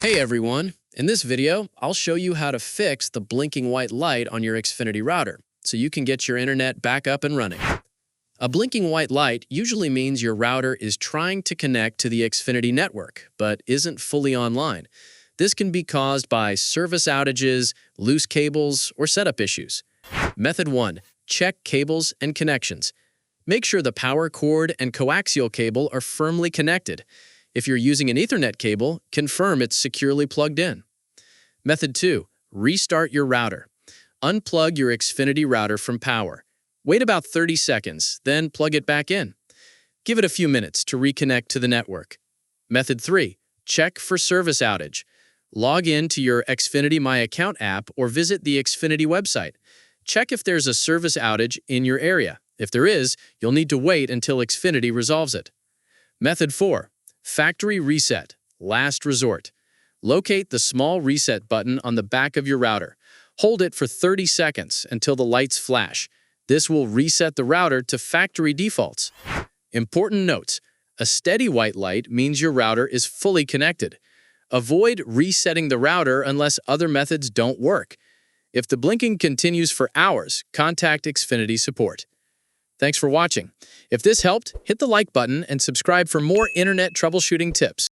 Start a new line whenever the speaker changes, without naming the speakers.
Hey everyone! In this video, I'll show you how to fix the blinking white light on your Xfinity router so you can get your internet back up and running. A blinking white light usually means your router is trying to connect to the Xfinity network but isn't fully online. This can be caused by service outages, loose cables, or setup issues. Method 1. Check cables and connections. Make sure the power cord and coaxial cable are firmly connected. If you're using an Ethernet cable, confirm it's securely plugged in. Method 2. Restart your router. Unplug your Xfinity router from power. Wait about 30 seconds, then plug it back in. Give it a few minutes to reconnect to the network. Method 3. Check for service outage. Log in to your Xfinity My Account app or visit the Xfinity website. Check if there's a service outage in your area. If there is, you'll need to wait until Xfinity resolves it. Method 4. Factory reset, last resort. Locate the small reset button on the back of your router. Hold it for 30 seconds until the lights flash. This will reset the router to factory defaults. Important notes: a steady white light means your router is fully connected. Avoid resetting the router unless other methods don't work. If the blinking continues for hours, contact Xfinity support. Thanks for watching. If this helped, hit the like button and subscribe for more internet troubleshooting tips.